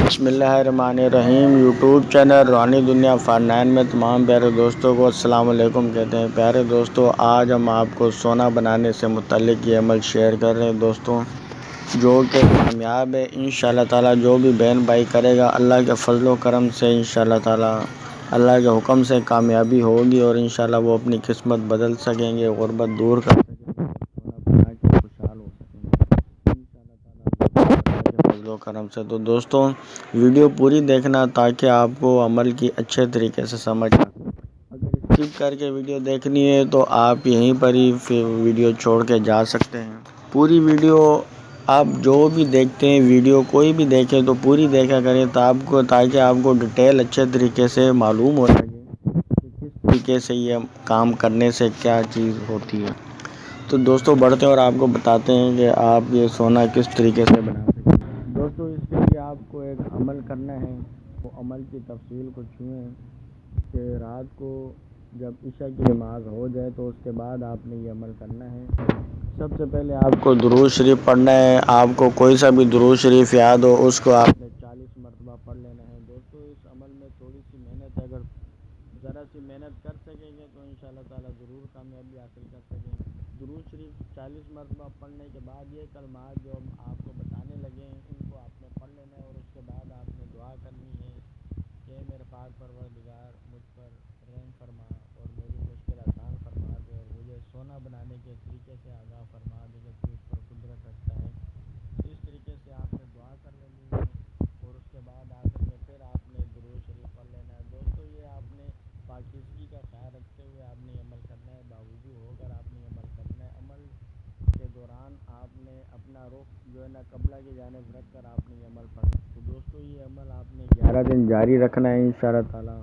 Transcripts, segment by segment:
بسم اللہ الرحمن الرحیم۔ یوٹیوب چینل روحانی دنیا فار9 میں تمام پیارے دوستوں کو السلام علیکم کہتے ہیں۔ پیارے دوستوں، آج ہم آپ کو سونا بنانے سے متعلق یہ عمل شیئر کر رہے ہیں دوستوں، جو کہ کامیاب ہے انشاءاللہ تعالیٰ۔ جو بھی بہن بھائی کرے گا اللہ کے فضل و کرم سے انشاءاللہ تعالیٰ، اللہ کے حکم سے کامیابی ہوگی اور انشاءاللہ وہ اپنی قسمت بدل سکیں گے، غربت دور کر سکیں گے، سونا بنا کے خوشحال ہو سکیں گے انشاءاللہ تعالیٰ اللہ کے فضل و کرم سے۔ تو دوستوں، ویڈیو پوری دیکھنا تاکہ آپ کو عمل کی اچھے طریقے سے سمجھ آئے۔ اگر اسکپ کر کے ویڈیو دیکھنی ہے تو آپ یہیں پر ہی ویڈیو چھوڑ کے جا سکتے ہیں۔ پوری ویڈیو آپ جو بھی دیکھتے ہیں، ویڈیو کوئی بھی دیکھیں تو پوری دیکھا کریں تاکہ آپ کو ڈیٹیل اچھے طریقے سے معلوم ہو سکے کہ کس طریقے سے یہ کام کرنے سے کیا چیز ہوتی ہے۔ تو دوستوں بڑھتے ہیں اور آپ کو بتاتے ہیں کہ آپ یہ سونا کس طریقے سے بنا سکتے ہیں۔ دوستوں، اس کے لیے آپ کو ایک عمل کرنا ہے۔ وہ عمل کی تفصیل کو چھوئیں کہ رات کو جب عشاء کی نماز ہو جائے تو اس کے بعد آپ نے یہ عمل کرنا ہے۔ سب سے پہلے آپ کو درود شریف پڑھنا ہے۔ آپ کو کوئی سا بھی درود شریف یاد ہو اس کو آپ نے 40 مرتبہ پڑھ لینا ہے۔ دوستوں، اس عمل میں تھوڑی سی محنت ہے، اگر ذرا سی محنت کر سکیں گے تو انشاءاللہ تعالیٰ ضرور کامیابی حاصل کر سکیں گے۔ درود شریف 40 مرتبہ پڑھنے کے بعد یہ کلمات جو ہم آپ کو بتانے لگے ہیں ان کو آپ نے پڑھ لینا ہے، اور اس کے بعد آپ نے دعا کرنی ہے کہ میرے پاک پروردگار مجھ پر رحم فرما اور میری مشکل آسان فرما دے، اور مجھے سونا بنانے کے طریقے سے آگاہ فرما دے کہ تو اس پر قدرت رکھتا ہے۔ اس طریقے سے آپ نے دعا کر لینی ہے، اور اس کے بعد آخر میں پھر آپ نے درود شریف پڑھ لینا ہے۔ دوستوں، یہ آپ نے پاکیزگی کا خیال رکھتے ہوئے آپ نے عمل کرنا ہے، باوضو ہو کر آپ نے عمل کرنا ہے۔ عمل کے دوران آپ نے اپنا رخ جو ہے نا قبلہ کی جانب رکھ کر آپ نے یہ عمل پڑھنا ہے۔ تو دوستوں، یہ عمل آپ نے 11 دن جاری رکھنا ہے انشاءاللہ تعالیٰ۔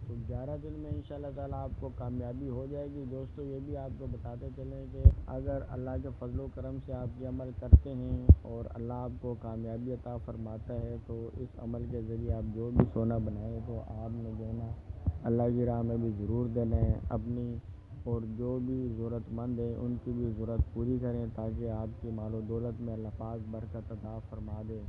تو 11 دن میں انشاءاللہ تعالیٰ آپ کو کامیابی ہو جائے گی۔ دوستوں، یہ بھی آپ کو بتاتے چلیں کہ اگر اللہ کے فضل و کرم سے آپ یہ عمل کرتے ہیں اور اللہ آپ کو کامیابی عطا فرماتا ہے تو اس عمل کے ذریعے آپ جو بھی سونا بنائیں تو آپ نے جو ہے نا اللہ کی راہ میں بھی ضرور دینا ہے اپنی، اور جو بھی ضرورت مند ہے ان کی بھی ضرورت پوری کریں تاکہ آپ کی مال و دولت میں اللہ پاک برکت عطا فرما دے۔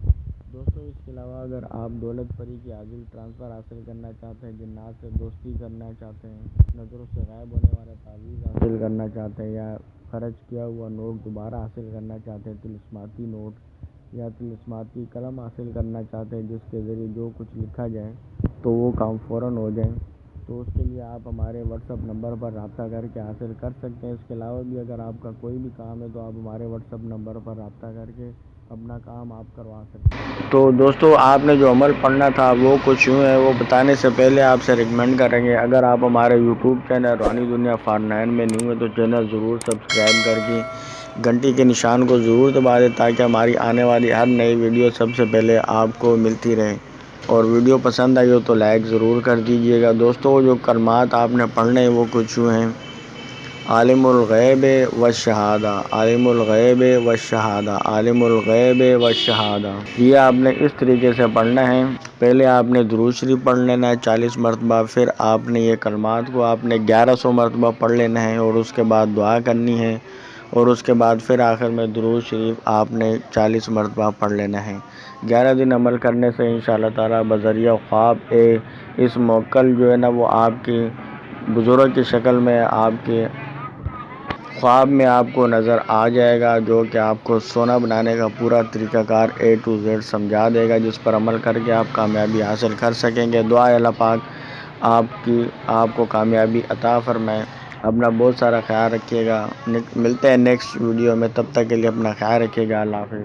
دوستوں، اس کے علاوہ اگر آپ دولت پری کی عاجل ٹرانسفر حاصل کرنا چاہتے ہیں، جنات سے دوستی کرنا چاہتے ہیں، نظروں سے غائب ہونے والا تعویذ حاصل کرنا چاہتے ہیں، یا خرچ کیا ہوا نوٹ دوبارہ حاصل کرنا چاہتے ہیں، طلسماتی نوٹ یا طلسماتی قلم حاصل کرنا چاہتے ہیں جس کے ذریعے جو کچھ لکھا جائے تو وہ کام فوراً ہو جائیں، تو اس کے لیے آپ ہمارے واٹس ایپ نمبر پر رابطہ کر کے حاصل کر سکتے ہیں۔ اس کے علاوہ بھی اگر آپ کا کوئی بھی کام ہے تو آپ ہمارے واٹس ایپ نمبر پر رابطہ کر کے اپنا کام آپ کروا سکتے ہیں۔ تو دوستوں، آپ نے جو عمل پڑھنا تھا وہ کچھ یوں ہے، وہ بتانے سے پہلے آپ سے ریکمینڈ کریں گے اگر آپ ہمارے یوٹیوب چینل روحانی دنیا فار9 میں نیو ہے تو چینل ضرور سبسکرائب کر کے گھنٹی کے نشان کو ضرور دبا دیں تاکہ ہماری آنے والی ہر نئی ویڈیو سب سے پہلے آپ کو ملتی رہے، اور ویڈیو پسند آئی ہو تو لائک ضرور کر دیجیے گا۔ دوستوں، جو کلمات آپ نے پڑھنے ہیں وہ کچھ یوں ہیں: عالم الغیب والشہادہ، عالم الغیب والشہادہ، عالم الغیب والشہادہ۔ یہ آپ نے اس طریقے سے پڑھنا ہے۔ پہلے آپ نے درود شریف پڑھ لینا ہے 40 مرتبہ، پھر آپ نے یہ کلمات کو آپ نے 1100 مرتبہ پڑھ لینا ہے، اور اس کے بعد دعا کرنی ہے، اور اس کے بعد پھر آخر میں درود شریف آپ نے 40 مرتبہ پڑھ لینا ہے۔ 11 دن عمل کرنے سے انشاءاللہ تعالیٰ بذریعہ خواب اس موکل جو ہے نا وہ آپ کی بزرگ کی شکل میں آپ کے خواب میں آپ کو نظر آ جائے گا، جو کہ آپ کو سونا بنانے کا پورا طریقہ کار A to Z سمجھا دے گا، جس پر عمل کر کے آپ کامیابی حاصل کر سکیں گے۔ دعا ہے اللہ پاک آپ کو کامیابی عطا فرمائے۔ اپنا بہت سارا خیال رکھیے گا۔ ملتے ہیں نیکسٹ ویڈیو میں، تب تک کے لیے اپنا خیال رکھیے گا۔ اللہ حافظ۔